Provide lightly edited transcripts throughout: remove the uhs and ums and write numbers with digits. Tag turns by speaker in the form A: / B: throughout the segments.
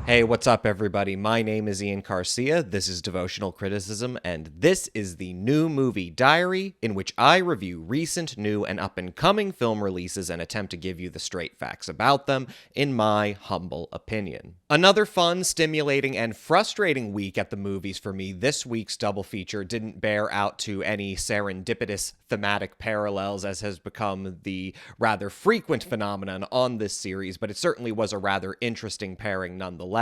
A: Hey, what's up, everybody? My name is Ian Garcia. This is Devotional Criticism, and this is the New Movie Diary, in which I review recent, new, and up-and-coming film releases and attempt to give you the straight facts about them, in my humble opinion. Another fun, stimulating, and frustrating week at the movies for me. This week's double feature didn't bear out to any serendipitous thematic parallels, as has become the rather frequent phenomenon on this series, but it certainly was a rather interesting pairing nonetheless.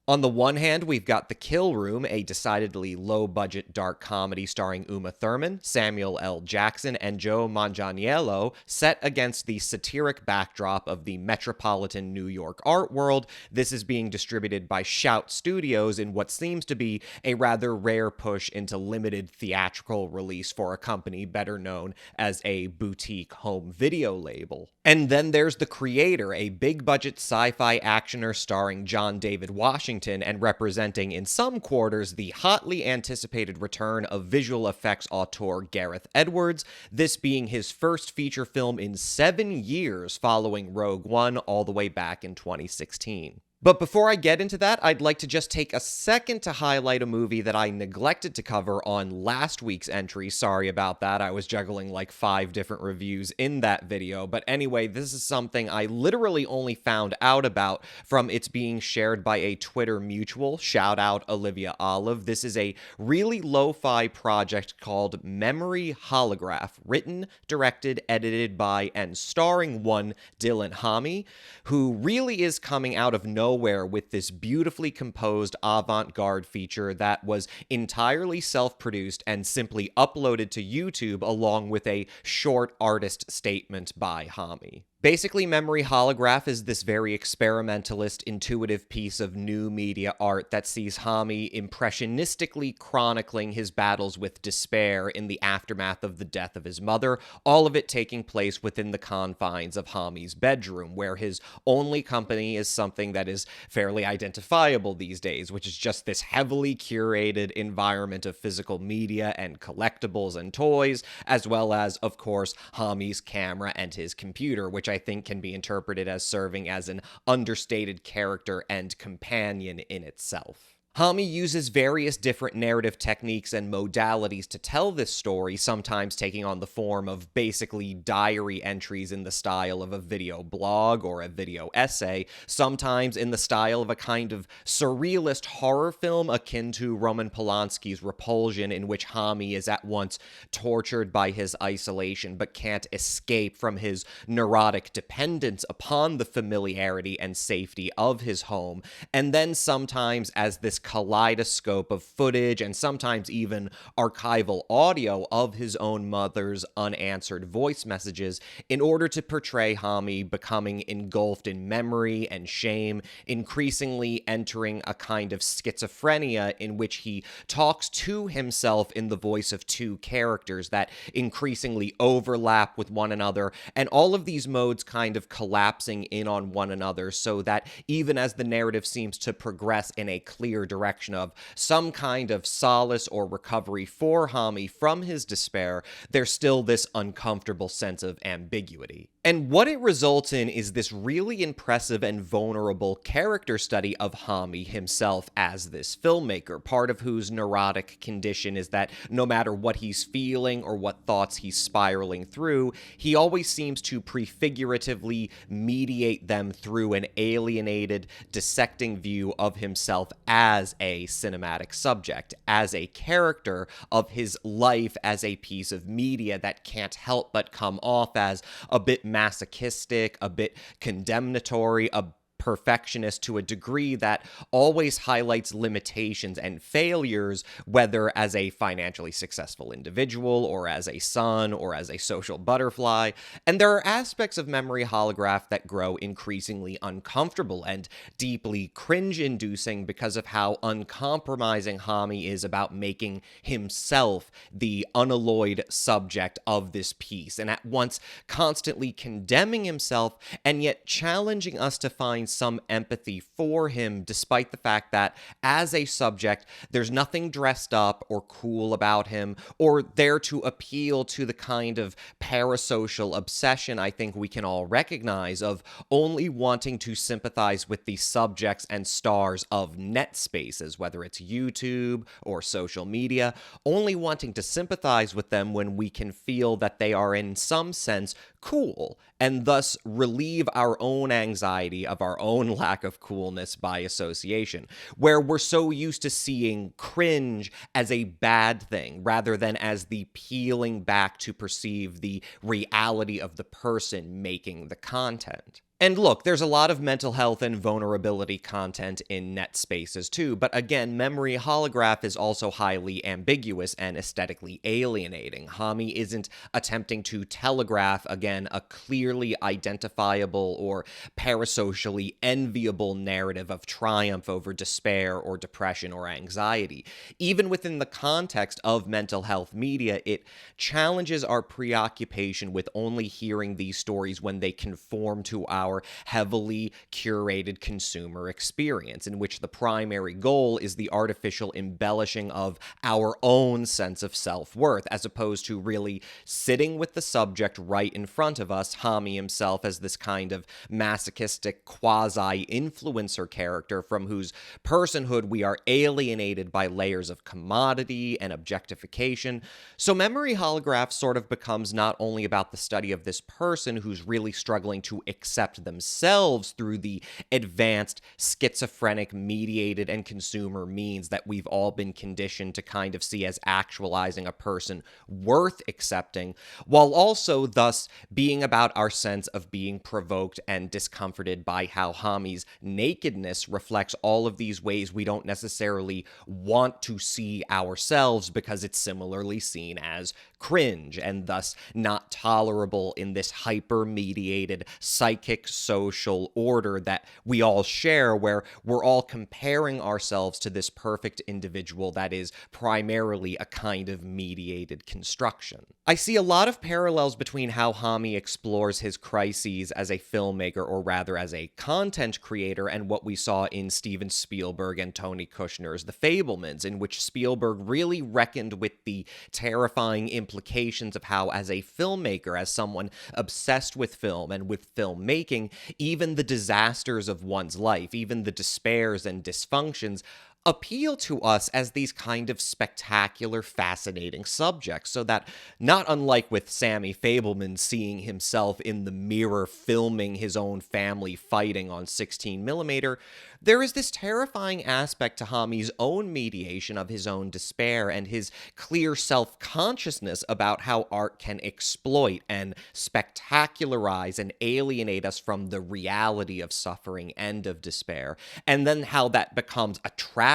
A: On the one hand, we've got The Kill Room, a decidedly low-budget dark comedy starring Uma Thurman, Samuel L. Jackson, and Joe Manganiello, set against the satiric backdrop of the metropolitan New York art world. This is being distributed by Shout Studios in what seems to be a rather rare push into limited theatrical release for a company better known as a boutique home video label. And then there's The Creator, a big-budget sci-fi actioner starring John David Washington and representing in some quarters the hotly anticipated return of visual effects auteur Gareth Edwards, this being his first feature film in 7 years following Rogue One all the way back in 2016. But before I get into that, I'd like to just take a second to highlight a movie that I neglected to cover on last week's entry. Sorry about that. I was juggling like 5 different reviews in that video. But anyway, this is something I literally only found out about from its being shared by a Twitter mutual. Shout out Olivia Olive. This is a really lo-fi project called MEMORY HOLOGRAPH, written, directed, edited by, and starring one Dylan Homme, who really is coming out of nowhere with this beautifully composed avant-garde feature that was entirely self-produced and simply uploaded to YouTube along with a short artist statement by Homme. Basically, MEMORY HOLOGRAPH is this very experimentalist, intuitive piece of new media art that sees Homme impressionistically chronicling his battles with despair in the aftermath of the death of his mother, all of it taking place within the confines of Homme's bedroom, where his only company is something that is fairly identifiable these days, which is just this heavily curated environment of physical media and collectibles and toys, as well as, of course, Homme's camera and his computer, which I think can be interpreted as serving as an understated character and companion in itself. Homme uses various different narrative techniques and modalities to tell this story, sometimes taking on the form of basically diary entries in the style of a video blog or a video essay, sometimes in the style of a kind of surrealist horror film akin to Roman Polanski's Repulsion, in which Homme is at once tortured by his isolation but can't escape from his neurotic dependence upon the familiarity and safety of his home, and then sometimes as this kaleidoscope of footage and sometimes even archival audio of his own mother's unanswered voice messages in order to portray Homme becoming engulfed in memory and shame, increasingly entering a kind of schizophrenia in which he talks to himself in the voice of two characters that increasingly overlap with one another, and all of these modes kind of collapsing in on one another so that even as the narrative seems to progress in a clear direction of some kind of solace or recovery for Homme from his despair, there's still this uncomfortable sense of ambiguity. And what it results in is this really impressive and vulnerable character study of Homme himself as this filmmaker, part of whose neurotic condition is that no matter what he's feeling or what thoughts he's spiraling through, he always seems to prefiguratively mediate them through an alienated, dissecting view of himself as a cinematic subject, as a character of his life as a piece of media that can't help but come off as a bit masochistic, a bit condemnatory, a perfectionist to a degree that always highlights limitations and failures, whether as a financially successful individual or as a son or as a social butterfly. And there are aspects of MEMORY HOLOGRAPH that grow increasingly uncomfortable and deeply cringe-inducing because of how uncompromising Homme is about making himself the unalloyed subject of this piece, and at once constantly condemning himself and yet challenging us to find some empathy for him, despite the fact that, as a subject, there's nothing dressed up or cool about him, or there to appeal to the kind of parasocial obsession I think we can all recognize of only wanting to sympathize with the subjects and stars of net spaces, whether it's YouTube or social media, only wanting to sympathize with them when we can feel that they are in some sense cool, and thus relieve our own anxiety of our own lack of coolness by association, where we're so used to seeing cringe as a bad thing rather than as the peeling back to perceive the reality of the person making the content. And look, there's a lot of mental health and vulnerability content in net spaces too, but again, Memory Holograph is also highly ambiguous and aesthetically alienating. Hami isn't attempting to telegraph, again, a clearly identifiable or parasocially enviable narrative of triumph over despair or depression or anxiety. Even within the context of mental health media, it challenges our preoccupation with only hearing these stories when they conform to our heavily curated consumer experience, in which the primary goal is the artificial embellishing of our own sense of self-worth, as opposed to really sitting with the subject right in front of us, Hami himself as this kind of masochistic quasi-influencer character from whose personhood we are alienated by layers of commodity and objectification. So Memory Holograph sort of becomes not only about the study of this person who's really struggling to accept themselves through the advanced schizophrenic mediated and consumer means that we've all been conditioned to kind of see as actualizing a person worth accepting, while also thus being about our sense of being provoked and discomforted by how Hami's nakedness reflects all of these ways we don't necessarily want to see ourselves because it's similarly seen as cringe and thus not tolerable in this hyper-mediated psychic social order that we all share, where we're all comparing ourselves to this perfect individual that is primarily a kind of mediated construction. I see a lot of parallels between how Hami explores his crises as a filmmaker, or rather as a content creator, and what we saw in Steven Spielberg and Tony Kushner's The Fabelmans, in which Spielberg really reckoned with the terrifying implications of how, as a filmmaker, as someone obsessed with film and with filmmaking, even the disasters of one's life, even the despairs and dysfunctions, appeal to us as these kind of spectacular, fascinating subjects, so that, not unlike with Sammy Fabelman seeing himself in the mirror filming his own family fighting on 16mm, there is this terrifying aspect to Hami's own mediation of his own despair and his clear self-consciousness about how art can exploit and spectacularize and alienate us from the reality of suffering and of despair, and then how that becomes attractive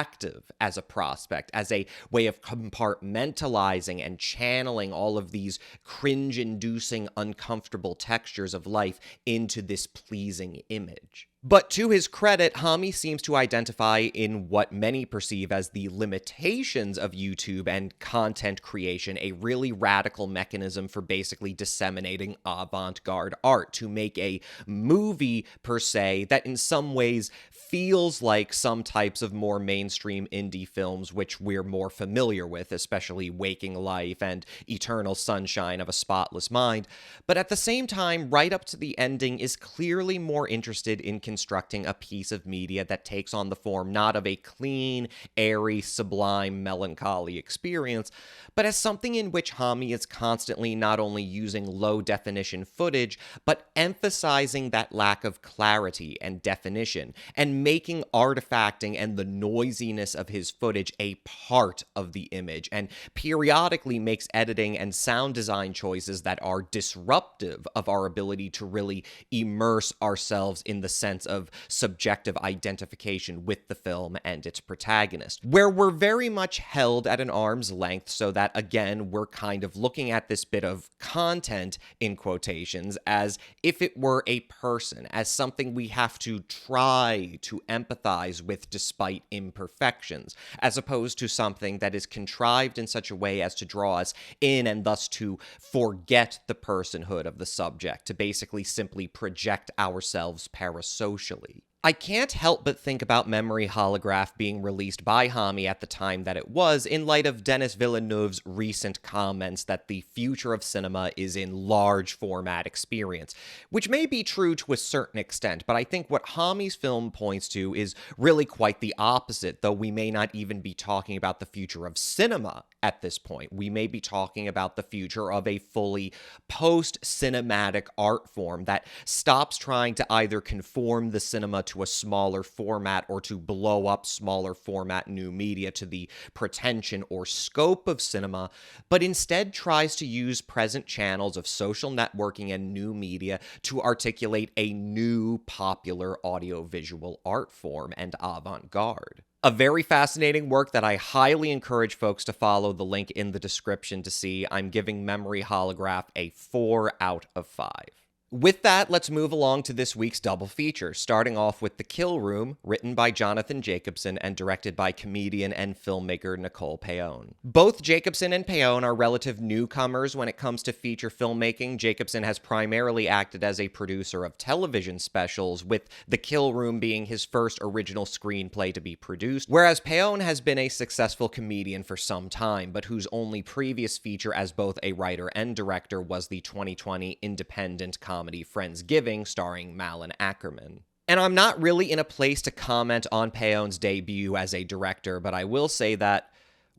A: as a prospect, as a way of compartmentalizing and channeling all of these cringe-inducing, uncomfortable textures of life into this pleasing image. But to his credit, Hami seems to identify in what many perceive as the limitations of YouTube and content creation a really radical mechanism for basically disseminating avant-garde art, to make a movie, per se, that in some ways feels like some types of more mainstream indie films which we're more familiar with, especially Waking Life and Eternal Sunshine of a Spotless Mind, but at the same time, right up to the ending, is clearly more interested in constructing a piece of media that takes on the form not of a clean, airy, sublime, melancholy experience, but as something in which Hami is constantly not only using low-definition footage, but emphasizing that lack of clarity and definition, and making artifacting and the noisiness of his footage a part of the image, and periodically makes editing and sound design choices that are disruptive of our ability to really immerse ourselves in the sense of subjective identification with the film and its protagonist, where we're very much held at an arm's length, so that, again, we're kind of looking at this bit of content, in quotations, as if it were a person, as something we have to try to empathize with despite imperfections, as opposed to something that is contrived in such a way as to draw us in and thus to forget the personhood of the subject, to basically simply project ourselves parasocially. I can't help but think about Memory Holograph being released by Hami at the time that it was, in light of Denis Villeneuve's recent comments that the future of cinema is in large format experience, which may be true to a certain extent, but I think what Hami's film points to is really quite the opposite, though we may not even be talking about the future of cinema at this point. We may be talking about the future of a fully post-cinematic art form that stops trying to either conform the cinema to a smaller format or to blow up smaller format new media to the pretension or scope of cinema, but instead tries to use present channels of social networking and new media to articulate a new popular audiovisual art form and avant-garde. A very fascinating work that I highly encourage folks to follow the link in the description to see. I'm giving Memory Holograph a 4 out of 5. With that, let's move along to this week's double feature, starting off with The Kill Room, written by Jonathan Jacobson and directed by comedian and filmmaker Nicole Paone. Both Jacobson and Paone are relative newcomers when it comes to feature filmmaking. Jacobson has primarily acted as a producer of television specials, with The Kill Room being his first original screenplay to be produced, whereas Paone has been a successful comedian for some time, but whose only previous feature as both a writer and director was the 2020 independent comedy Friendsgiving, starring Malin Ackerman. And I'm not really in a place to comment on Paone's debut as a director, but I will say that,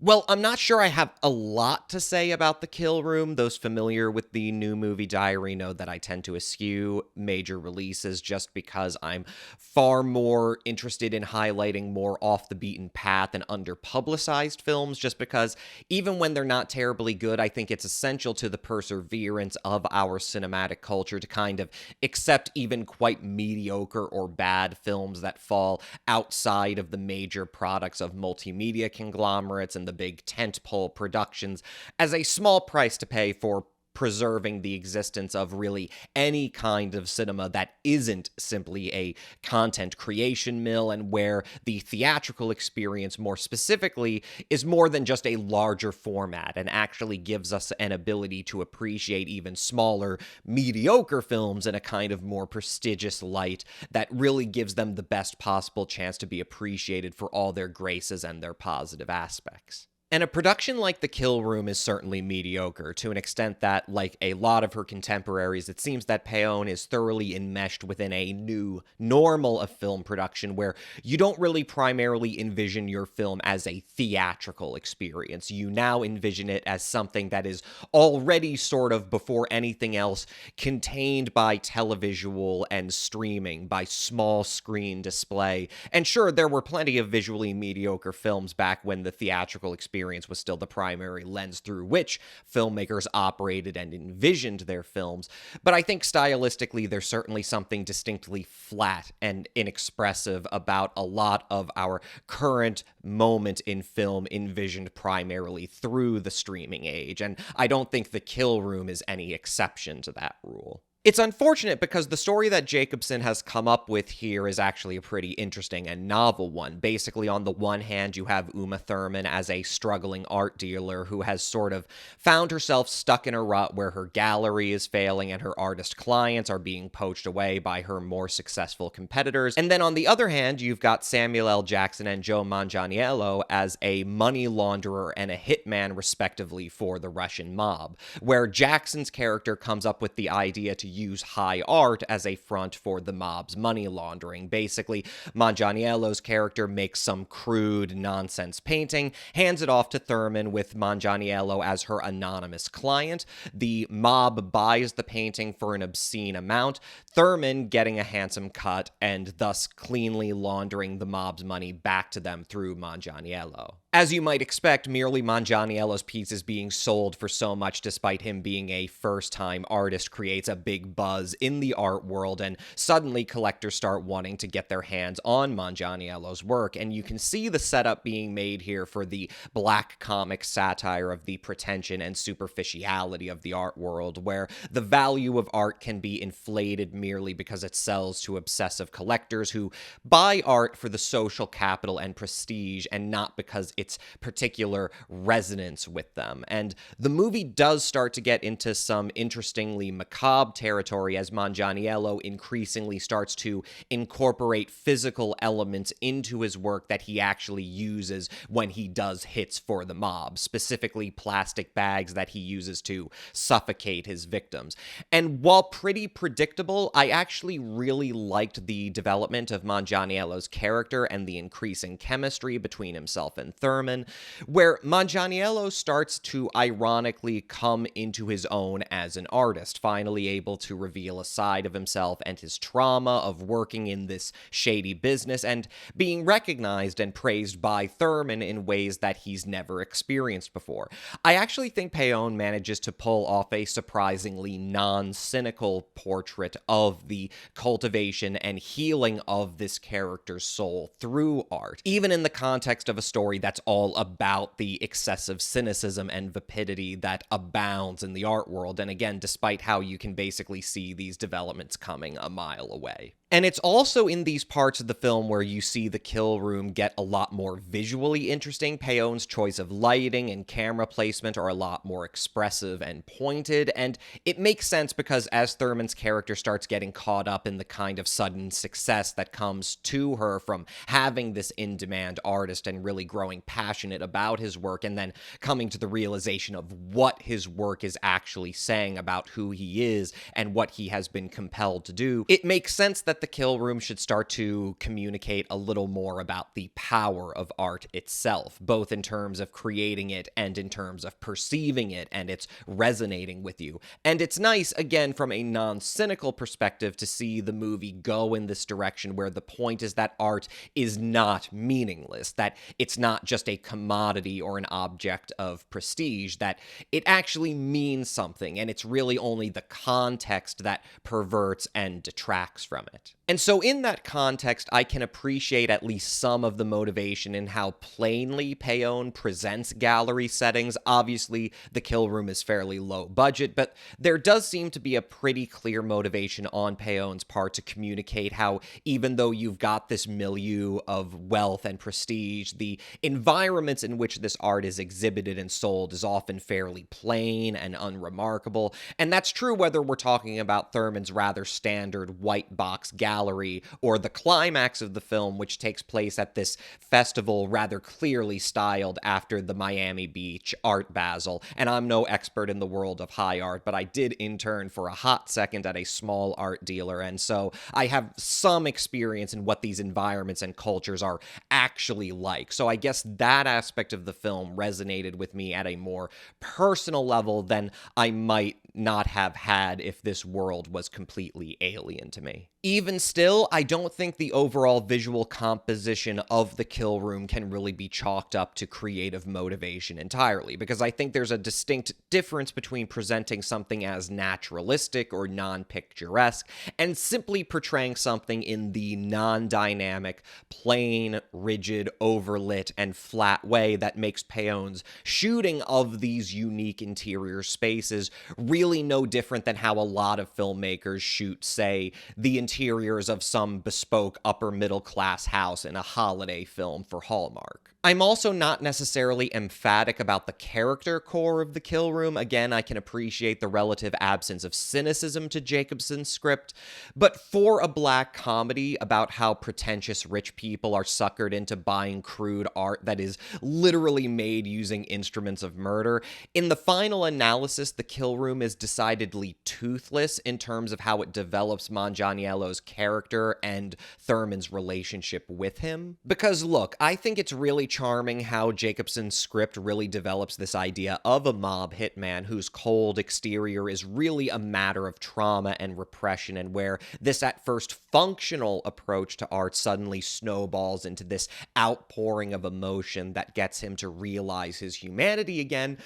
A: well, I'm not sure I have a lot to say about The Kill Room. Those familiar with the New Movie Diary know that I tend to eschew major releases just because I'm far more interested in highlighting more off-the-beaten path and under-publicized films, just because even when they're not terribly good, I think it's essential to the perseverance of our cinematic culture to kind of accept even quite mediocre or bad films that fall outside of the major products of multimedia conglomerates and the big tentpole productions as a small price to pay for preserving the existence of really any kind of cinema that isn't simply a content creation mill, and where the theatrical experience more specifically is more than just a larger format and actually gives us an ability to appreciate even smaller, mediocre films in a kind of more prestigious light that really gives them the best possible chance to be appreciated for all their graces and their positive aspects. And a production like The Kill Room is certainly mediocre, to an extent that, like a lot of her contemporaries, it seems that Paone is thoroughly enmeshed within a new normal of film production where you don't really primarily envision your film as a theatrical experience. You now envision it as something that is already sort of, before anything else, contained by televisual and streaming, by small screen display. And sure, there were plenty of visually mediocre films back when the theatrical experience was still the primary lens through which filmmakers operated and envisioned their films, but I think stylistically there's certainly something distinctly flat and inexpressive about a lot of our current moment in film envisioned primarily through the streaming age, and I don't think The Kill Room is any exception to that rule. It's unfortunate because the story that Jacobson has come up with here is actually a pretty interesting and novel one. Basically, on the one hand, you have Uma Thurman as a struggling art dealer who has sort of found herself stuck in a rut where her gallery is failing and her artist clients are being poached away by her more successful competitors. And then on the other hand, you've got Samuel L. Jackson and Joe Manganiello as a money launderer and a hitman, respectively, for the Russian mob, where Jackson's character comes up with the idea to use high art as a front for the mob's money laundering. Basically, Manganiello's character makes some crude nonsense painting, hands it off to Thurman with Manganiello as her anonymous client. The mob buys the painting for an obscene amount, Thurman getting a handsome cut and thus cleanly laundering the mob's money back to them through Manganiello. As you might expect, merely Manganiello's pieces being sold for so much despite him being a first-time artist creates a big buzz in the art world, and suddenly collectors start wanting to get their hands on Manganiello's work, and you can see the setup being made here for the black comic satire of the pretension and superficiality of the art world, where the value of art can be inflated merely because it sells to obsessive collectors who buy art for the social capital and prestige and not because its particular resonance with them. And the movie does start to get into some interestingly macabre territory as Manganiello increasingly starts to incorporate physical elements into his work that he actually uses when he does hits for the mob, specifically plastic bags that he uses to suffocate his victims. And while pretty predictable, I actually really liked the development of Manganiello's character and the increasing chemistry between himself and Thurman, where Manganiello starts to ironically come into his own as an artist, finally able to reveal a side of himself and his trauma of working in this shady business and being recognized and praised by Thurman in ways that he's never experienced before. I actually think Peon manages to pull off a surprisingly non-cynical portrait of the cultivation and healing of this character's soul through art, even in the context of a story that's all about the excessive cynicism and vapidity that abounds in the art world, and again, despite how you can basically see these developments coming a mile away. And it's also in these parts of the film where you see the kill room get a lot more visually interesting. Peon's choice of lighting and camera placement are a lot more expressive and pointed, and it makes sense because as Thurman's character starts getting caught up in the kind of sudden success that comes to her from having this in-demand artist and really growing passionate about his work, and then coming to the realization of what his work is actually saying about who he is and what he has been compelled to do, it makes sense that the kill room should start to communicate a little more about the power of art itself, both in terms of creating it and in terms of perceiving it and it's resonating with you. And it's nice, again, from a non-cynical perspective to see the movie go in this direction where the point is that art is not meaningless, that it's not just a commodity or an object of prestige, that it actually means something, and it's really only the context that perverts and detracts from it. And so in that context, I can appreciate at least some of the motivation in how plainly Peon presents gallery settings. Obviously, the kill room is fairly low budget, but there does seem to be a pretty clear motivation on Peon's part to communicate how, even though you've got this milieu of wealth and prestige, the environments in which this art is exhibited and sold is often fairly plain and unremarkable. And that's true whether we're talking about Thurman's rather standard white box gallery or the climax of the film, which takes place at this festival rather clearly styled after the Miami Beach Art Basel. And I'm no expert in the world of high art, but I did intern for a hot second at a small art dealer, and so I have some experience in what these environments and cultures are actually like. So I guess that aspect of the film resonated with me at a more personal level than I might not have had if this world was completely alien to me. Even still, I don't think the overall visual composition of the kill room can really be chalked up to creative motivation entirely, because I think there's a distinct difference between presenting something as naturalistic or non-picturesque and simply portraying something in the non-dynamic, plain, rigid, overlit, and flat way that makes Peon's shooting of these unique interior spaces really no different than how a lot of filmmakers shoot, say, the interiors of some bespoke upper-middle-class house in a holiday film for Hallmark. I'm also not necessarily emphatic about the character core of the kill room. Again, I can appreciate the relative absence of cynicism to Jacobson's script, but for a black comedy about how pretentious rich people are suckered into buying crude art that is literally made using instruments of murder, in the final analysis, the kill room is decidedly toothless in terms of how it develops Manganiello's character and Thurman's relationship with him. Because look, I think it's really charming how Jacobson's script really develops this idea of a mob hitman whose cold exterior is really a matter of trauma and repression, and where this at first functional approach to art suddenly snowballs into this outpouring of emotion that gets him to realize his humanity again.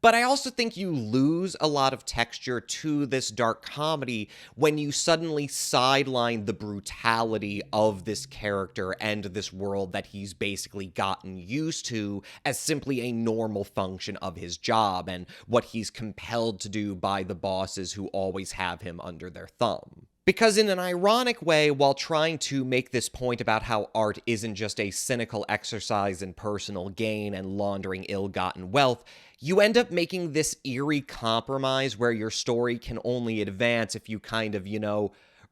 A: But I also think you lose a lot of texture to this dark comedy when you suddenly sideline the brutality of this character and this world that he's basically gotten used to as simply a normal function of his job and what he's compelled to do by the bosses who always have him under their thumb. Because in an ironic way, while trying to make this point about how art isn't just a cynical exercise in personal gain and laundering ill-gotten wealth, you end up making this eerie compromise where your story can only advance if you kind of,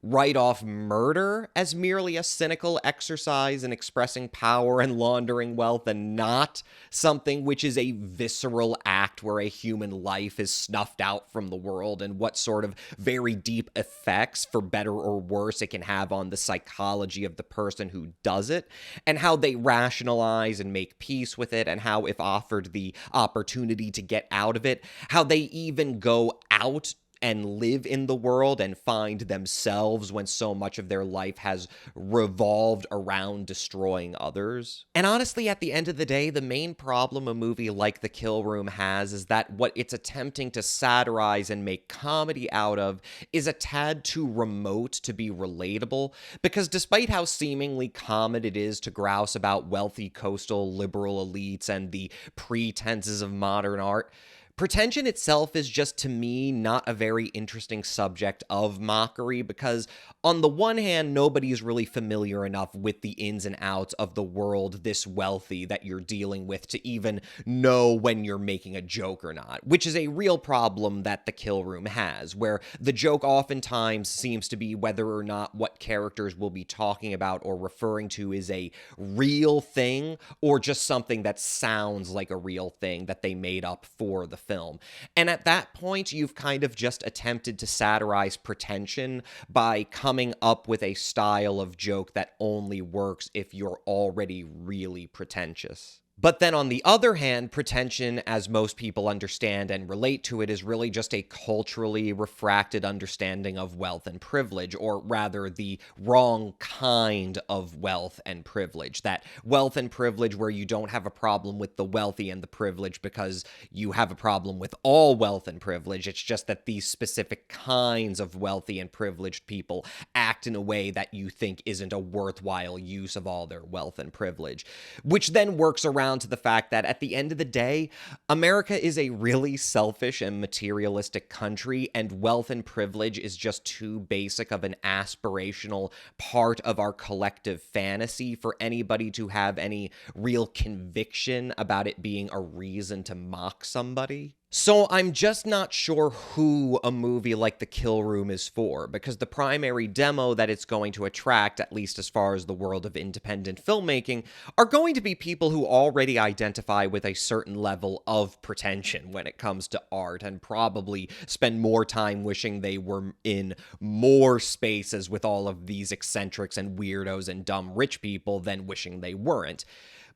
A: write off murder as merely a cynical exercise in expressing power and laundering wealth, and not something which is a visceral act where a human life is snuffed out from the world, and what sort of very deep effects, for better or worse, it can have on the psychology of the person who does it, and how they rationalize and make peace with it, and how, if offered the opportunity to get out of it, how they even go out and live in the world and find themselves when so much of their life has revolved around destroying others. And honestly, at the end of the day, the main problem a movie like The Kill Room has is that what it's attempting to satirize and make comedy out of is a tad too remote to be relatable, because despite how seemingly common it is to grouse about wealthy coastal liberal elites and the pretenses of modern art, pretension itself is just, to me, not a very interesting subject of mockery, because on the one hand, nobody's really familiar enough with the ins and outs of the world this wealthy that you're dealing with to even know when you're making a joke or not, which is a real problem that The Kill Room has, where the joke oftentimes seems to be whether or not what characters will be talking about or referring to is a real thing, or just something that sounds like a real thing that they made up for the film. And at that point, you've kind of just attempted to satirize pretension by coming up with a style of joke that only works if you're already really pretentious. But then on the other hand, pretension, as most people understand and relate to it, is really just a culturally refracted understanding of wealth and privilege, or rather the wrong kind of wealth and privilege. That wealth and privilege where you don't have a problem with the wealthy and the privileged because you have a problem with all wealth and privilege. It's just that these specific kinds of wealthy and privileged people act in a way that you think isn't a worthwhile use of all their wealth and privilege, which then works around to the fact that at the end of the day, America is a really selfish and materialistic country, and wealth and privilege is just too basic of an aspirational part of our collective fantasy for anybody to have any real conviction about it being a reason to mock somebody. So I'm just not sure who a movie like The Kill Room is for, because the primary demo that it's going to attract, at least as far as the world of independent filmmaking, are going to be people who already identify with a certain level of pretension when it comes to art, and probably spend more time wishing they were in more spaces with all of these eccentrics and weirdos and dumb rich people than wishing they weren't.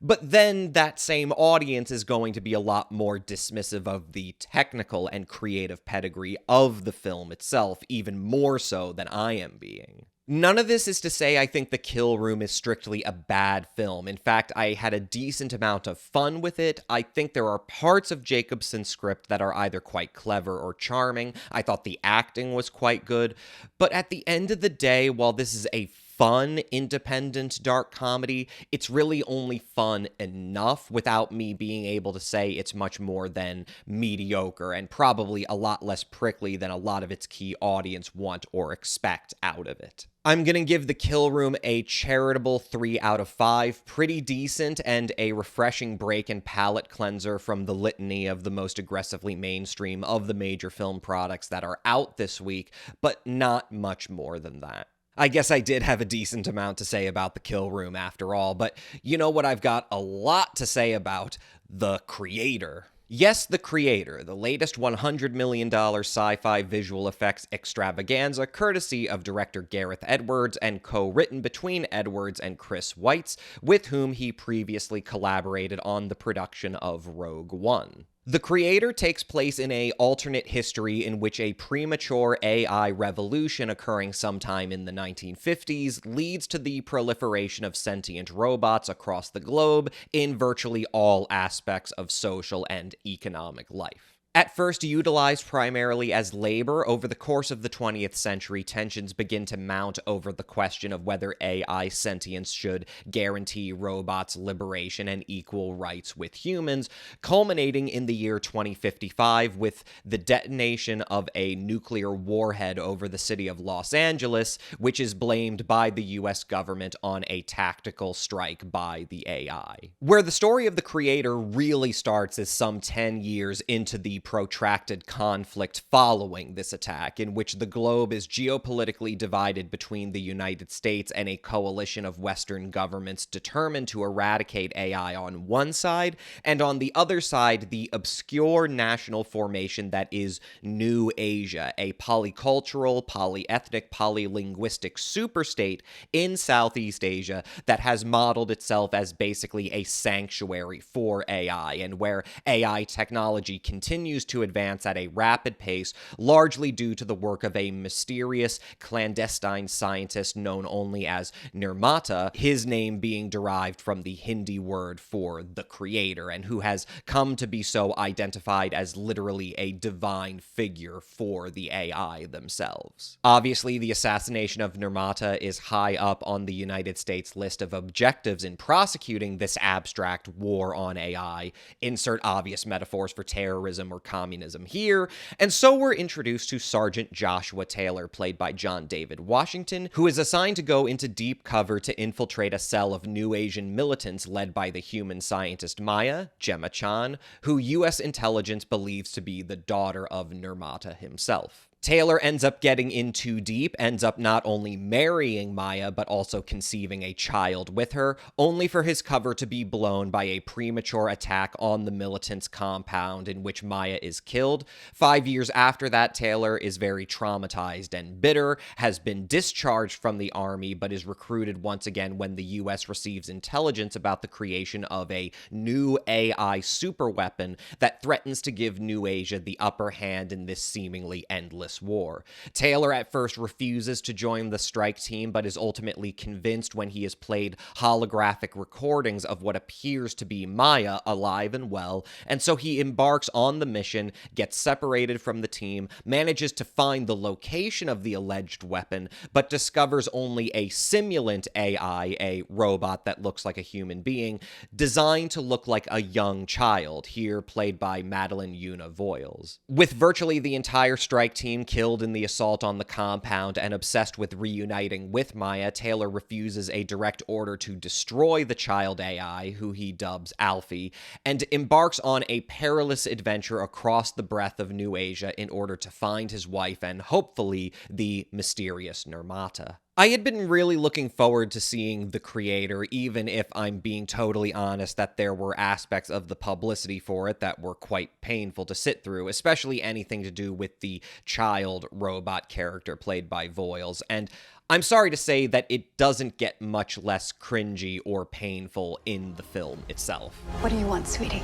A: But then that same audience is going to be a lot more dismissive of the technical and creative pedigree of the film itself, even more so than I am being. None of this is to say I think The Kill Room is strictly a bad film. In fact, I had a decent amount of fun with it. I think there are parts of Jacobson's script that are either quite clever or charming. I thought the acting was quite good. But at the end of the day, while this is a fun, independent, dark comedy, it's really only fun enough without me being able to say it's much more than mediocre, and probably a lot less prickly than a lot of its key audience want or expect out of it. I'm gonna give The Kill Room a charitable 3 out of 5, pretty decent, and a refreshing break and palate cleanser from the litany of the most aggressively mainstream of the major film products that are out this week, but not much more than that. I guess I did have a decent amount to say about The Kill Room after all, but you know what I've got a lot to say about? The Creator. Yes, The Creator, the latest $100 million sci-fi visual effects extravaganza courtesy of director Gareth Edwards and co-written between Edwards and Chris Weitz, with whom he previously collaborated on the production of Rogue One. The Creator takes place in an alternate history in which a premature AI revolution occurring sometime in the 1950s leads to the proliferation of sentient robots across the globe in virtually all aspects of social and economic life. At first utilized primarily as labor, over the course of the 20th century, tensions begin to mount over the question of whether AI sentience should guarantee robots liberation and equal rights with humans, culminating in the year 2055 with the detonation of a nuclear warhead over the city of Los Angeles, which is blamed by the US government on a tactical strike by the AI. Where the story of the creator really starts is some 10 years into the protracted conflict following this attack, in which the globe is geopolitically divided between the United States and a coalition of Western governments determined to eradicate AI on one side, and on the other side, the obscure national formation that is New Asia, a polycultural, polyethnic, polylinguistic superstate in Southeast Asia that has modeled itself as basically a sanctuary for AI, and where AI technology continues to advance at a rapid pace, largely due to the work of a mysterious, clandestine scientist known only as Nirmata, his name being derived from the Hindi word for the creator, and who has come to be so identified as literally a divine figure for the AI themselves. Obviously, the assassination of Nirmata is high up on the United States list of objectives in prosecuting this abstract war on AI. Insert obvious metaphors for terrorism or communism here, and so we're introduced to Sergeant Joshua Taylor, played by John David Washington, who is assigned to go into deep cover to infiltrate a cell of New Asian militants led by the human scientist Maya, Gemma Chan, who US intelligence believes to be the daughter of Nirmata himself. Taylor ends up getting in too deep, ends up not only marrying Maya, but also conceiving a child with her, only for his cover to be blown by a premature attack on the militants' compound in which Maya is killed. 5 years after that, Taylor is very traumatized and bitter, has been discharged from the army, but is recruited once again when the US receives intelligence about the creation of a new AI superweapon that threatens to give New Asia the upper hand in this seemingly endless war. Taylor at first refuses to join the strike team, but is ultimately convinced when he is played holographic recordings of what appears to be Maya alive and well, and so he embarks on the mission, gets separated from the team, manages to find the location of the alleged weapon, but discovers only a simulant AI, a robot that looks like a human being, designed to look like a young child, here played by Madeline Yuna Voiles. With virtually the entire strike team killed in the assault on the compound and obsessed with reuniting with Maya, Taylor refuses a direct order to destroy the child AI, who he dubs Alfie, and embarks on a perilous adventure across the breadth of New Asia in order to find his wife and, hopefully, the mysterious Nirmata. I had been really looking forward to seeing the creator, even if I'm being totally honest that there were aspects of the publicity for it that were quite painful to sit through, especially anything to do with the child robot character played by Voiles, and I'm sorry to say that it doesn't get much less cringy or painful in the film itself.
B: What do you want, sweetie?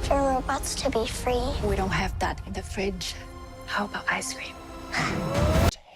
C: For robots to be free.
B: We don't have that in the fridge. How about ice cream?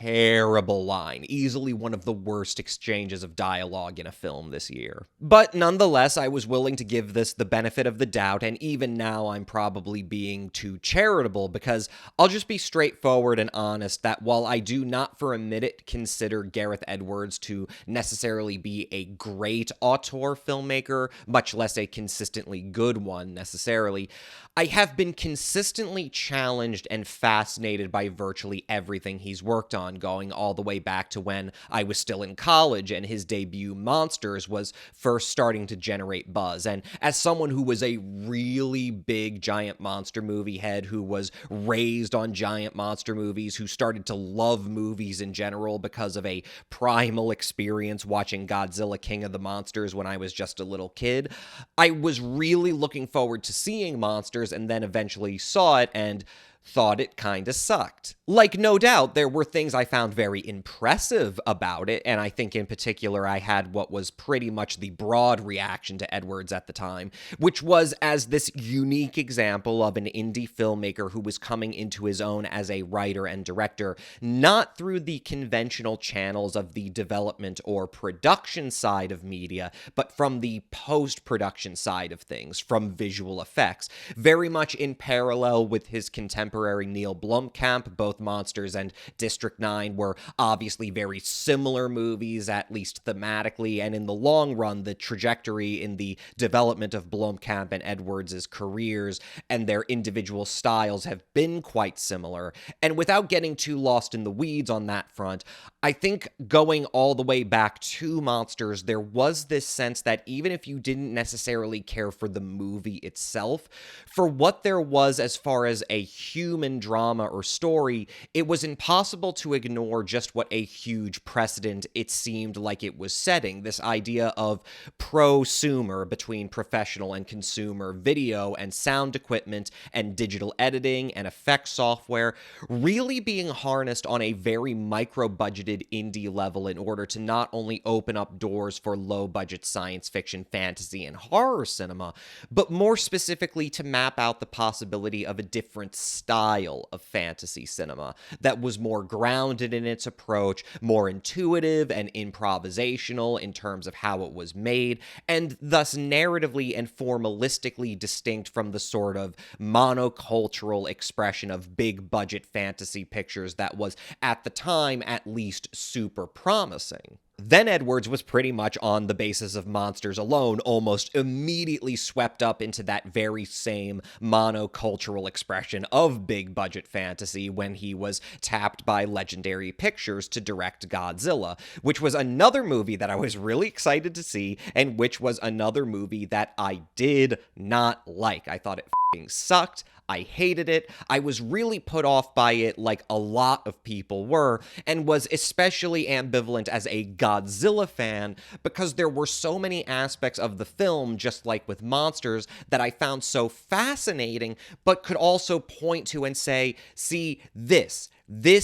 A: Terrible line. Easily one of the worst exchanges of dialogue in a film this year. But nonetheless, I was willing to give this the benefit of the doubt, and even now I'm probably being too charitable, because I'll just be straightforward and honest that while I do not for a minute consider Gareth Edwards to necessarily be a great auteur filmmaker, much less a consistently good one necessarily, I have been consistently challenged and fascinated by virtually everything he's worked on, going all the way back to when I was still in college and his debut Monsters was first starting to generate buzz. And as someone who was a really big giant monster movie head, who was raised on giant monster movies, who started to love movies in general because of a primal experience watching Godzilla King of the Monsters when I was just a little kid, I was really looking forward to seeing Monsters, and then eventually saw it, and thought it kinda sucked. Like, no doubt, there were things I found very impressive about it, and I think in particular I had what was pretty much the broad reaction to Edwards at the time, which was as this unique example of an indie filmmaker who was coming into his own as a writer and director, not through the conventional channels of the development or production side of media, but from the post-production side of things, from visual effects, very much in parallel with his contemporary Neil Blomkamp. Both Monsters and District 9 were obviously very similar movies, at least thematically, and in the long run, the trajectory in the development of Blomkamp and Edwards' careers and their individual styles have been quite similar. And without getting too lost in the weeds on that front, I think going all the way back to Monsters, there was this sense that even if you didn't necessarily care for the movie itself, for what there was as far as a human drama or story, it was impossible to ignore just what a huge precedent it seemed like it was setting. This idea of prosumer, between professional and consumer video and sound equipment and digital editing and effects software, really being harnessed on a very micro-budgeted indie level in order to not only open up doors for low-budget science fiction, fantasy, and horror cinema, but more specifically to map out the possibility of a different style of fantasy cinema that was more grounded in its approach, more intuitive and improvisational in terms of how it was made, and thus narratively and formalistically distinct from the sort of monocultural expression of big-budget fantasy pictures that was, at the time at least, super promising. Then Edwards was pretty much on the basis of Monsters alone, almost immediately swept up into that very same monocultural expression of big-budget fantasy when he was tapped by Legendary Pictures to direct Godzilla, which was another movie that I was really excited to see, and which was another movie that I did not like. I thought it f***ing sucked. I hated it. I was really put off by it like a lot of people were, and was especially ambivalent as a Godzilla fan because there were so many aspects of the film, just like with Monsters, that I found so fascinating, but could also point to and say, see, this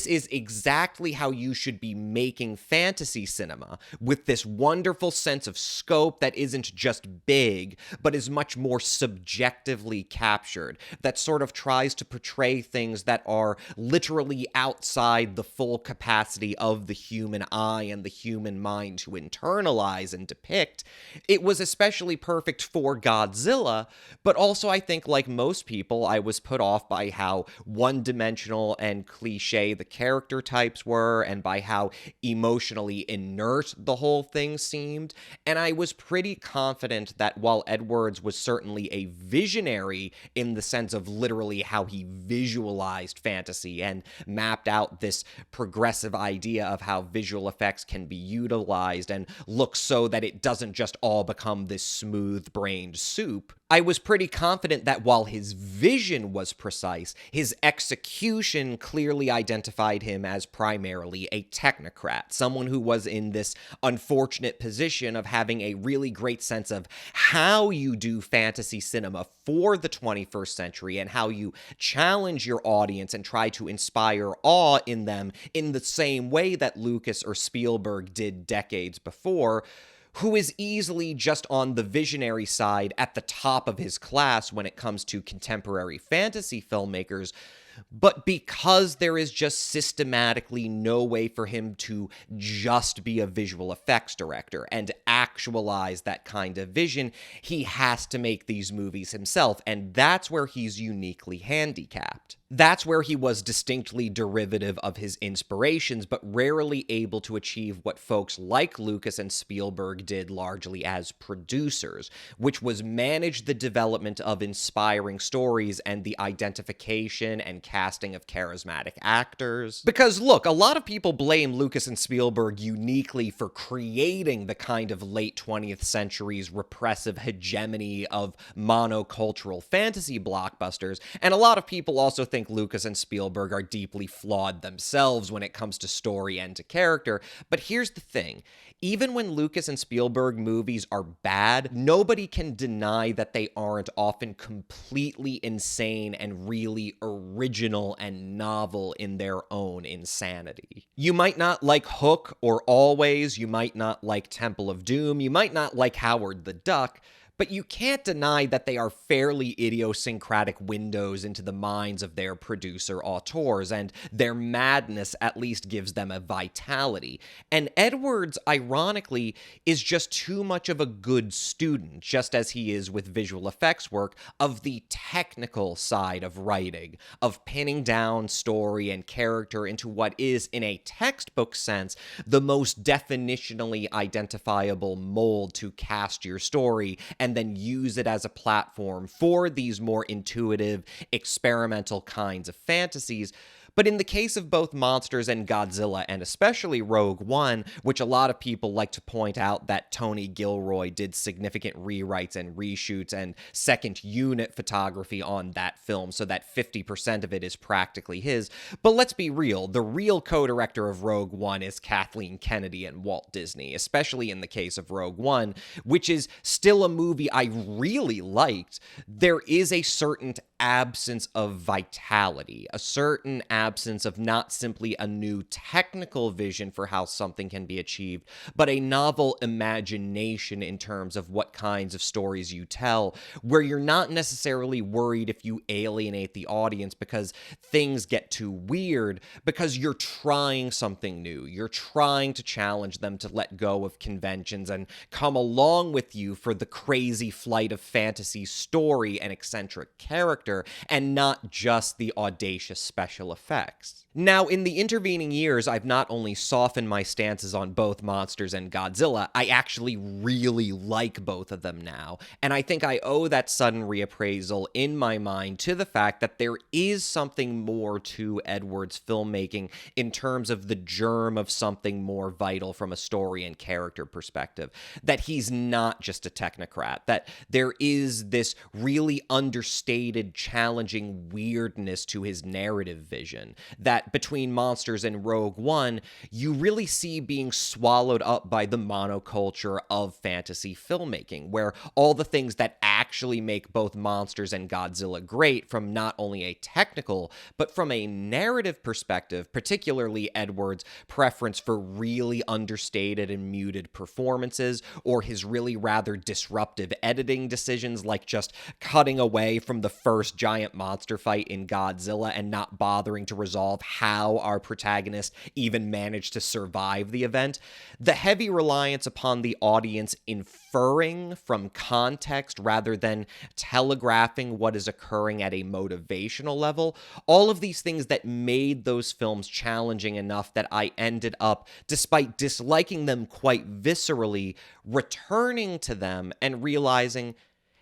A: is exactly how you should be making fantasy cinema, with this wonderful sense of scope that isn't just big, but is much more subjectively captured, that sort of tries to portray things that are literally outside the full capacity of the human eye and the human mind to internalize and depict. It was especially perfect for Godzilla, but also I think, like most people, I was put off by how one-dimensional and cliche the character types were, and by how emotionally inert the whole thing seemed. And I was pretty confident that while Edwards was certainly a visionary in the sense of literally how he visualized fantasy and mapped out this progressive idea of how visual effects can be utilized and look so that it doesn't just all become this smooth-brained soup, I was pretty confident that while his vision was precise, his execution clearly identified him as primarily a technocrat, someone who was in this unfortunate position of having a really great sense of how you do fantasy cinema for the 21st century and how you challenge your audience and try to inspire awe in them in the same way that Lucas or Spielberg did decades before, who is easily just on the visionary side at the top of his class when it comes to contemporary fantasy filmmakers, but because there is just systematically no way for him to just be a visual effects director and actualize that kind of vision, he has to make these movies himself, and that's where he's uniquely handicapped. That's where he was distinctly derivative of his inspirations, but rarely able to achieve what folks like Lucas and Spielberg did largely as producers, which was manage the development of inspiring stories and the identification and casting of charismatic actors. Because look, a lot of people blame Lucas and Spielberg uniquely for creating the kind of late 20th century's repressive hegemony of monocultural fantasy blockbusters, and a lot of people also think think Lucas and Spielberg are deeply flawed themselves when it comes to story and to character, but here's the thing. Even when Lucas and Spielberg movies are bad, nobody can deny that they aren't often completely insane and really original and novel in their own insanity. You might not like Hook or Always, you might not like Temple of Doom, you might not like Howard the Duck, but you can't deny that they are fairly idiosyncratic windows into the minds of their producer-auteurs, and their madness at least gives them a vitality. And Edwards, ironically, is just too much of a good student, just as he is with visual effects work, of the technical side of writing, of pinning down story and character into what is, in a textbook sense, the most definitionally identifiable mold to cast your story, and then use it as a platform for these more intuitive, experimental kinds of fantasies. But in the case of both Monsters and Godzilla, and especially Rogue One, which a lot of people like to point out that Tony Gilroy did significant rewrites and reshoots and second unit photography on that film, so that 50% of it is practically his. But let's be real, the real co-director of Rogue One is Kathleen Kennedy and Walt Disney, especially in the case of Rogue One, which is still a movie I really liked. There is a certain absence of vitality, a certain absence of not simply a new technical vision for how something can be achieved, but a novel imagination in terms of what kinds of stories you tell, where you're not necessarily worried if you alienate the audience because things get too weird, because you're trying something new. You're trying to challenge them to let go of conventions and come along with you for the crazy flight of fantasy story and eccentric character, and not just the audacious special effects. Now, in the intervening years, I've not only softened my stances on both Monsters and Godzilla, I actually really like both of them now, and I think I owe that sudden reappraisal in my mind to the fact that there is something more to Edwards' filmmaking in terms of the germ of something more vital from a story and character perspective, that he's not just a technocrat, that there is this really understated, challenging weirdness to his narrative vision, that between Monsters and Rogue One, you really see being swallowed up by the monoculture of fantasy filmmaking, where all the things that actually make both Monsters and Godzilla great from not only a technical, but from a narrative perspective, particularly Edwards' preference for really understated and muted performances, or his really rather disruptive editing decisions, like just cutting away from the first giant monster fight in Godzilla and not bothering to resolve how our protagonist even managed to survive the event. The heavy reliance upon the audience inferring from context rather than telegraphing what is occurring at a motivational level, all of these things that made those films challenging enough that I ended up, despite disliking them quite viscerally, returning to them and realizing,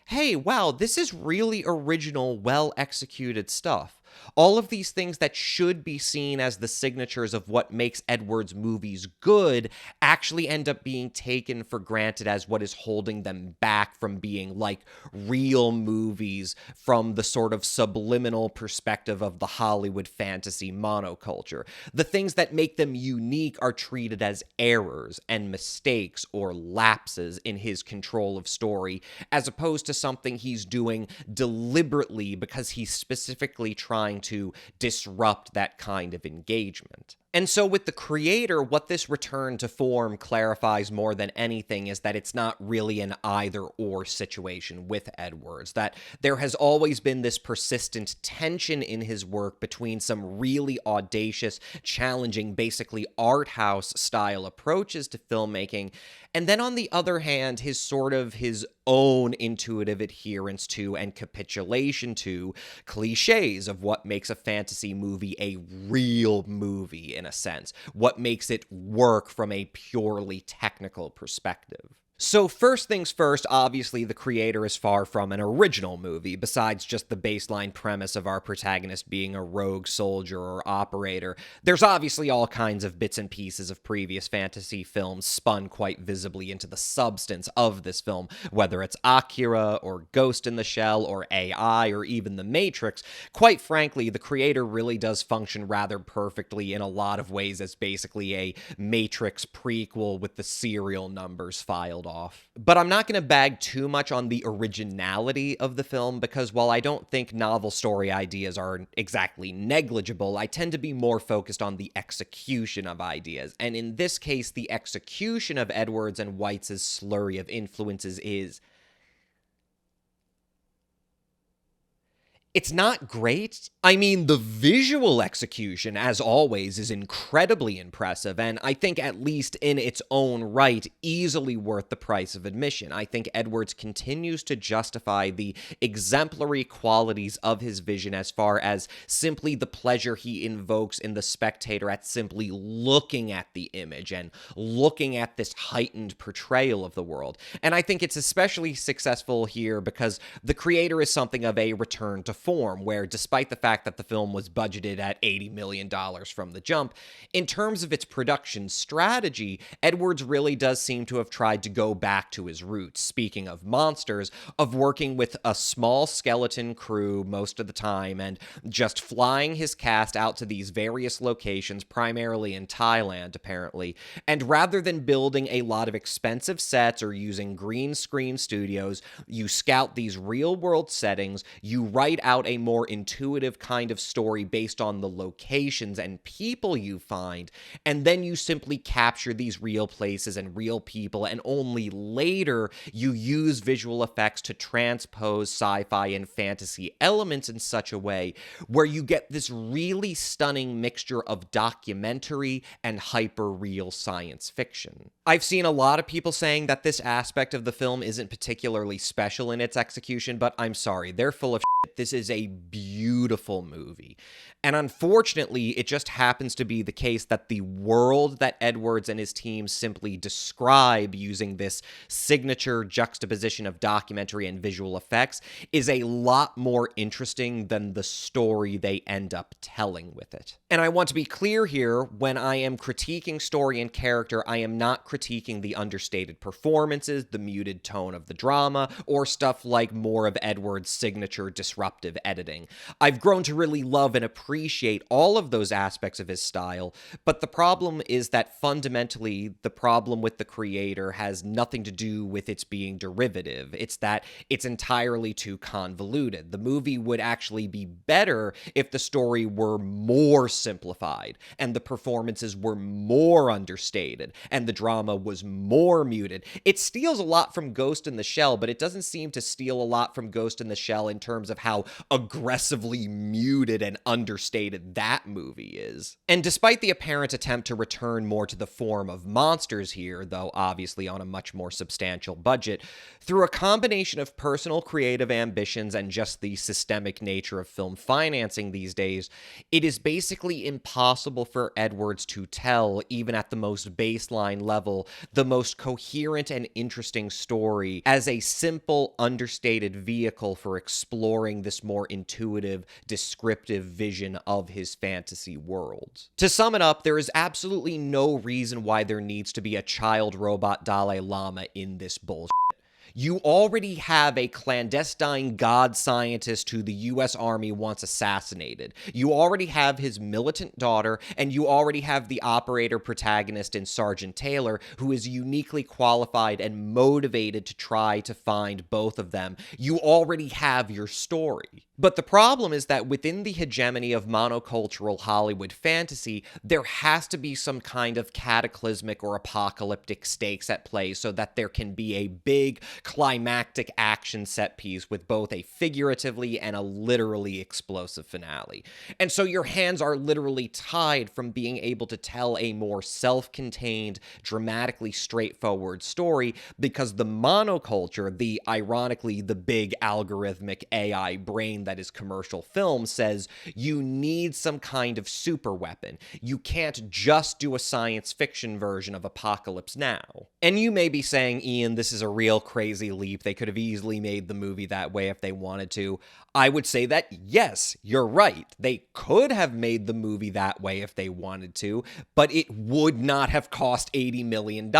A: hey, wow, this is really original, well-executed stuff. All of these things that should be seen as the signatures of what makes Edwards' movies good actually end up being taken for granted as what is holding them back from being like real movies from the sort of subliminal perspective of the Hollywood fantasy monoculture. The things that make them unique are treated as errors and mistakes or lapses in his control of story, as opposed to something he's doing deliberately because he's specifically trying to disrupt that kind of engagement. And so with the creator, what this return to form clarifies more than anything is that it's not really an either-or situation with Edwards, that there has always been this persistent tension in his work between some really audacious, challenging, basically art house style approaches to filmmaking, and then on the other hand, his own intuitive adherence to and capitulation to cliches of what makes a fantasy movie a real movie in a sense, what makes it work from a purely technical perspective. So first things first, obviously the creator is far from an original movie, besides just the baseline premise of our protagonist being a rogue soldier or operator. There's obviously all kinds of bits and pieces of previous fantasy films spun quite visibly into the substance of this film, whether it's Akira or Ghost in the Shell or AI or even The Matrix. Quite frankly, the creator really does function rather perfectly in a lot of ways as basically a Matrix prequel with the serial numbers filed off. But I'm not going to bag too much on the originality of the film because while I don't think novel story ideas are exactly negligible, I tend to be more focused on the execution of ideas. And in this case, the execution of Edwards and Weiss's slurry of influences is... it's not great. I mean, the visual execution, as always, is incredibly impressive, and I think at least in its own right, easily worth the price of admission. I think Edwards continues to justify the exemplary qualities of his vision as far as simply the pleasure he invokes in the spectator at simply looking at the image and looking at this heightened portrayal of the world. And I think it's especially successful here because the creator is something of a return to form, where despite the fact that the film was budgeted at $80 million from the jump, in terms of its production strategy, Edwards really does seem to have tried to go back to his roots, speaking of monsters, of working with a small skeleton crew most of the time and just flying his cast out to these various locations, primarily in Thailand, apparently, and rather than building a lot of expensive sets or using green screen studios, you scout these real-world settings, you write out a more intuitive kind of story based on the locations and people you find, and then you simply capture these real places and real people, and only later you use visual effects to transpose sci-fi and fantasy elements in such a way where you get this really stunning mixture of documentary and hyper-real science fiction. I've seen a lot of people saying that this aspect of the film isn't particularly special in its execution, but I'm sorry, they're full of shit. This is a beautiful movie. And unfortunately, it just happens to be the case that the world that Edwards and his team simply describe using this signature juxtaposition of documentary and visual effects is a lot more interesting than the story they end up telling with it. And I want to be clear here, when I am critiquing story and character, I am not critiquing the understated performances, the muted tone of the drama, or stuff like more of Edwards' signature disruptive editing. I've grown to really love and appreciate all of those aspects of his style, but the problem is that fundamentally, the problem with the creator has nothing to do with its being derivative. It's that it's entirely too convoluted. The movie would actually be better if the story were more simplified, and the performances were more understated, and the drama was more muted. It steals a lot from Ghost in the Shell, but it doesn't seem to steal a lot from Ghost in the Shell in terms of how aggressively muted and understated that movie is. And despite the apparent attempt to return more to the form of monsters here, though obviously on a much more substantial budget, through a combination of personal creative ambitions and just the systemic nature of film financing these days, it is basically impossible for Edwards to tell, even at the most baseline level, the most coherent and interesting story as a simple, understated vehicle for exploring this more intuitive, descriptive vision of his fantasy world. To sum it up, there is absolutely no reason why there needs to be a child robot Dalai Lama in this bullshit. You already have a clandestine god scientist who the US Army wants assassinated. You already have his militant daughter, and you already have the operator protagonist in Sergeant Taylor, who is uniquely qualified and motivated to try to find both of them. You already have your story. But the problem is that within the hegemony of monocultural Hollywood fantasy, there has to be some kind of cataclysmic or apocalyptic stakes at play so that there can be a big, climactic action set piece with both a figuratively and a literally explosive finale. And so your hands are literally tied from being able to tell a more self-contained, dramatically straightforward story, because the monoculture, ironically, the big algorithmic AI brain that is commercial film, says you need some kind of super weapon. You can't just do a science fiction version of Apocalypse Now. And you may be saying, Ian, this is a real crazy leap. They could have easily made the movie that way if they wanted to. I would say that, yes, you're right. They could have made the movie that way if they wanted to, but it would not have cost $80 million.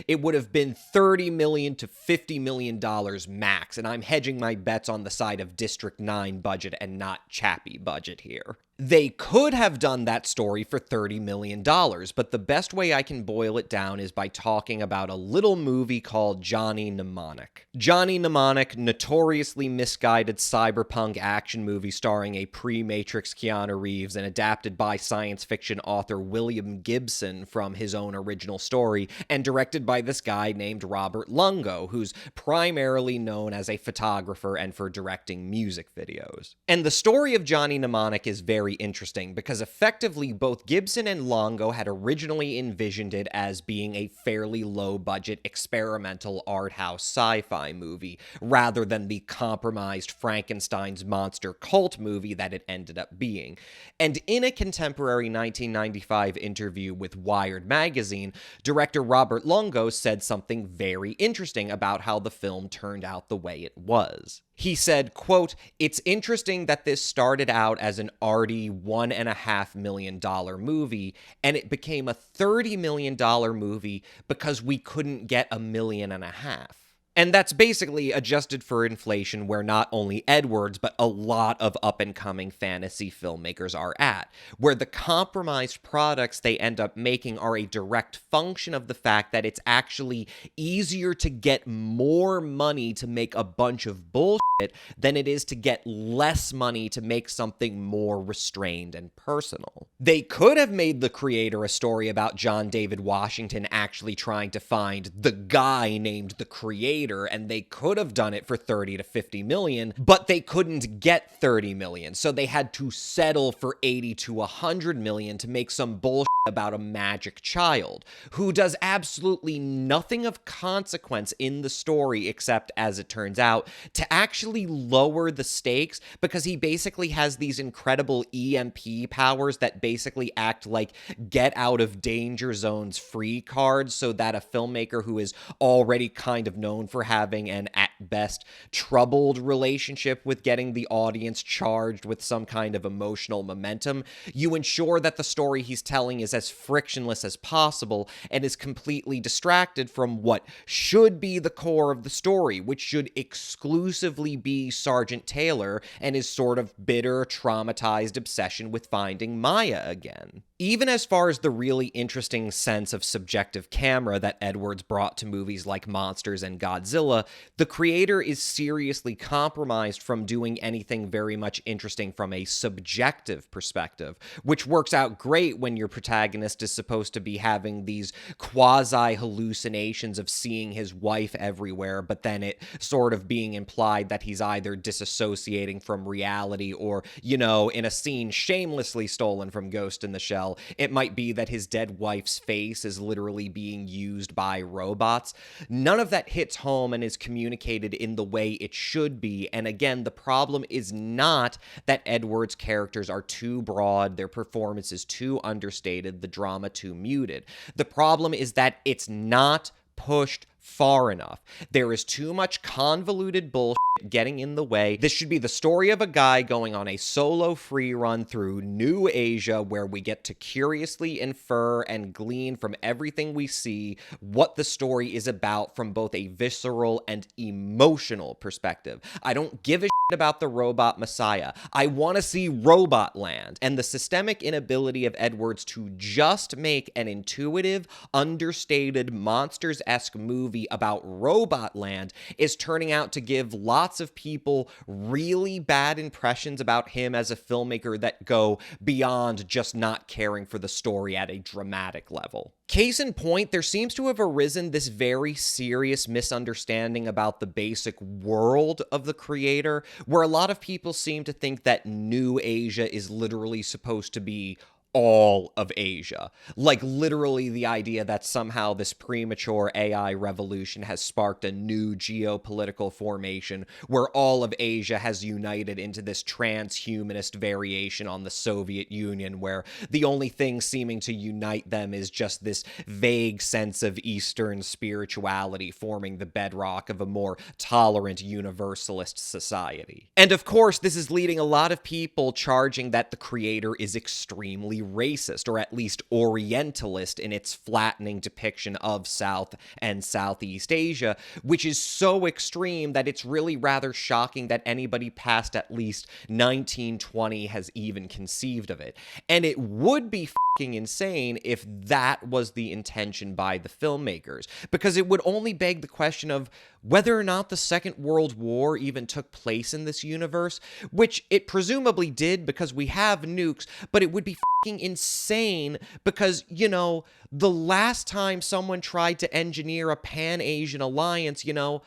A: It would have been $30 million to $50 million max, and I'm hedging my bets on the side of District 9 budget and not Chappie budget here. They could have done that story for $30 million, but the best way I can boil it down is by talking about a little movie called Johnny Mnemonic. Johnny Mnemonic, notoriously misguided cyberpunk action movie starring a pre-Matrix Keanu Reeves and adapted by science fiction author William Gibson from his own original story, and directed by this guy named Robert Lungo, who's primarily known as a photographer and for directing music videos. And the story of Johnny Mnemonic is very interesting because effectively both Gibson and Longo had originally envisioned it as being a fairly low-budget experimental art house sci-fi movie, rather than the compromised Frankenstein's monster cult movie that it ended up being. And in a contemporary 1995 interview with Wired magazine, director Robert Longo said something very interesting about how the film turned out the way it was. He said, quote, "It's interesting that this started out as an arty $1.5 million movie, and it became a $30 million movie because we couldn't get $1.5 million. And that's basically adjusted for inflation, where not only Edwards, but a lot of up-and-coming fantasy filmmakers are at, where the compromised products they end up making are a direct function of the fact that it's actually easier to get more money to make a bunch of bullshit than it is to get less money to make something more restrained and personal. They could have made the creator a story about John David Washington actually trying to find the guy named the creator, and they could have done it for 30 to 50 million, but they couldn't get 30 million, so they had to settle for 80 to 100 million to make some bullshit about a magic child who does absolutely nothing of consequence in the story except, as it turns out, to actually lower the stakes, because he basically has these incredible EMP powers that basically act like get out of danger zones free cards, so that a filmmaker who is already kind of known for having an, at best, troubled relationship with getting the audience charged with some kind of emotional momentum, you ensure that the story he's telling is as frictionless as possible and is completely distracted from what should be the core of the story, which should exclusively be Sergeant Taylor and his sort of bitter, traumatized obsession with finding Maya again. Even as far as the really interesting sense of subjective camera that Edwards brought to movies like Monsters and Godzilla, the creator is seriously compromised from doing anything very much interesting from a subjective perspective, which works out great when your protagonist is supposed to be having these quasi-hallucinations of seeing his wife everywhere, but then it sort of being implied that he's either disassociating from reality or, you know, in a scene shamelessly stolen from Ghost in the Shell, it might be that his dead wife's face is literally being used by robots. None of that hits home and is communicated in the way it should be. And again, the problem is not that Edwards' characters are too broad, their performance is too understated, the drama too muted. The problem is that it's not pushed far enough. There is too much convoluted bullshit getting in the way. This should be the story of a guy going on a solo free run through New Asia, where we get to curiously infer and glean from everything we see what the story is about from both a visceral and emotional perspective. I don't give a about the robot messiah. I want to see Robot Land. And the systemic inability of Edwards to just make an intuitive, understated, monsters-esque movie movie about Robot Land is turning out to give lots of people really bad impressions about him as a filmmaker that go beyond just not caring for the story at a dramatic level. Case in point, there seems to have arisen this very serious misunderstanding about the basic world of the creator, where a lot of people seem to think that New Asia is literally supposed to be all of Asia. Like, literally the idea that somehow this premature AI revolution has sparked a new geopolitical formation where all of Asia has united into this transhumanist variation on the Soviet Union, where the only thing seeming to unite them is just this vague sense of Eastern spirituality forming the bedrock of a more tolerant universalist society. And of course, this is leading a lot of people charging that the creator is extremely racist, or at least Orientalist, in its flattening depiction of South and Southeast Asia, which is so extreme that it's really rather shocking that anybody past at least 1920 has even conceived of it. And it would be fucking insane if that was the intention by the filmmakers, because it would only beg the question of whether or not the Second World War even took place in this universe, which it presumably did because we have nukes, but it would be fucking insane because, you know, the last time someone tried to engineer a Pan-Asian alliance, you know,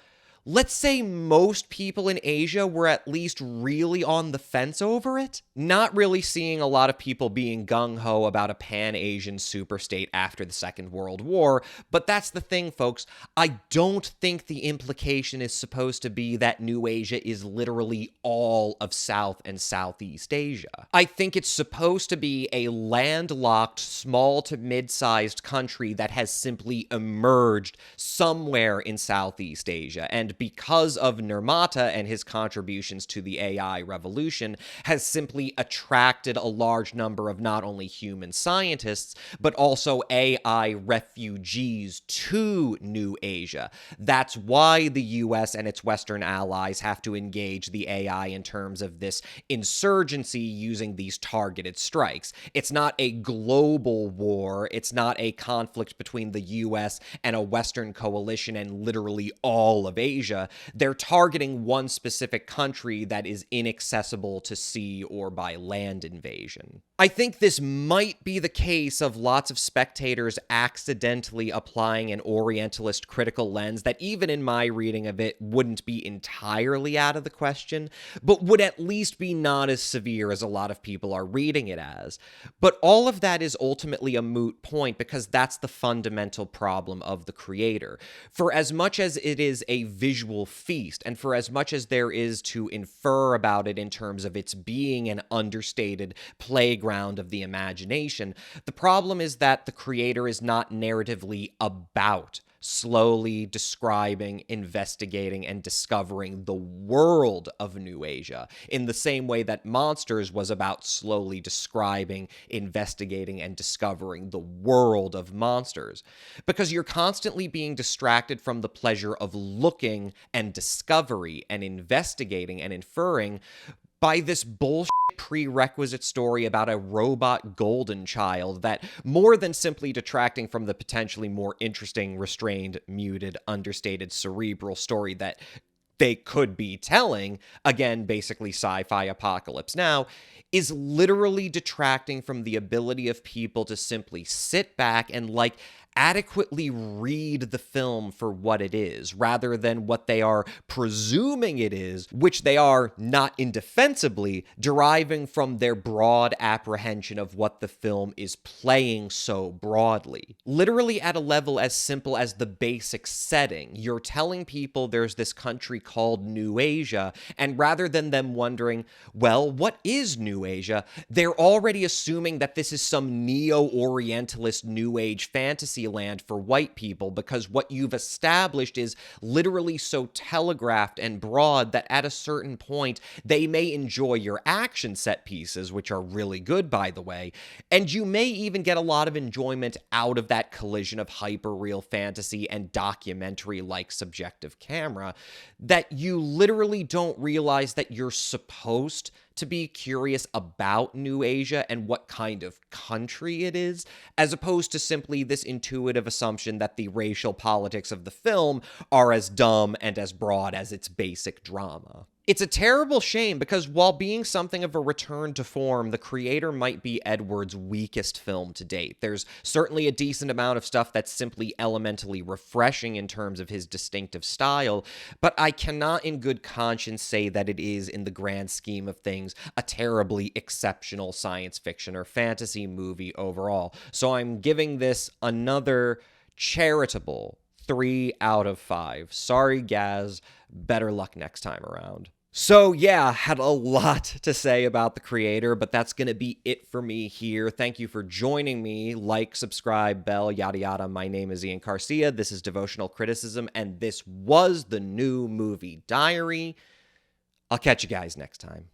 A: let's say most people in Asia were at least really on the fence over it. Not really seeing a lot of people being gung-ho about a Pan-Asian superstate after the Second World War, but that's the thing, folks. I don't think the implication is supposed to be that New Asia is literally all of South and Southeast Asia. I think it's supposed to be a landlocked, small to mid-sized country that has simply emerged somewhere in Southeast Asia, and because of Nirmata and his contributions to the AI revolution, has simply attracted a large number of not only human scientists, but also AI refugees to New Asia. That's why the US and its Western allies have to engage the AI in terms of this insurgency using these targeted strikes. It's not a global war. It's not a conflict between the US and a Western coalition and literally all of Asia. They're targeting one specific country that is inaccessible to sea or by land invasion. I think this might be the case of lots of spectators accidentally applying an Orientalist critical lens that, even in my reading of it, wouldn't be entirely out of the question, but would at least be not as severe as a lot of people are reading it as. But all of that is ultimately a moot point, because that's the fundamental problem of the creator. For as much as it is a visual feast, and for as much as there is to infer about it in terms of its being an understated playground of the imagination, the problem is that the creator is not narratively about slowly describing, investigating, and discovering the world of New Asia, in the same way that Monsters was about slowly describing, investigating, and discovering the world of monsters. Because you're constantly being distracted from the pleasure of looking and discovery and investigating and inferring by this bullshit prerequisite story about a robot golden child that, more than simply detracting from the potentially more interesting, restrained, muted, understated, cerebral story that they could be telling, again, basically sci-fi apocalypse now, is literally detracting from the ability of people to simply sit back and, like, adequately read the film for what it is, rather than what they are presuming it is, which they are, not indefensibly, deriving from their broad apprehension of what the film is playing so broadly. Literally at a level as simple as the basic setting, you're telling people there's this country called New Asia, and rather than them wondering, well, what is New Asia, they're already assuming that this is some neo-Orientalist New Age fantasy land for white people, because what you've established is literally so telegraphed and broad that at a certain point they may enjoy your action set pieces, which are really good, by the way, and you may even get a lot of enjoyment out of that collision of hyper-real fantasy and documentary-like subjective camera, that you literally don't realize that you're supposed to be curious about New Asia and what kind of country it is, as opposed to simply this intuitive assumption that the racial politics of the film are as dumb and as broad as its basic drama. It's a terrible shame because while being something of a return to form, The Creator might be Edward's weakest film to date. There's certainly a decent amount of stuff that's simply elementally refreshing in terms of his distinctive style, but I cannot in good conscience say that it is, in the grand scheme of things, a terribly exceptional science fiction or fantasy movie overall. So I'm giving this another charitable 3 out of 5. Sorry, Gaz. Better luck next time around. So yeah, had a lot to say about The Creator, but that's going to be it for me here. Thank you for joining me. Like, subscribe, bell, yada yada. My name is Ian Garcia. This is Devotional Criticism, and this was the New Movie Diary. I'll catch you guys next time.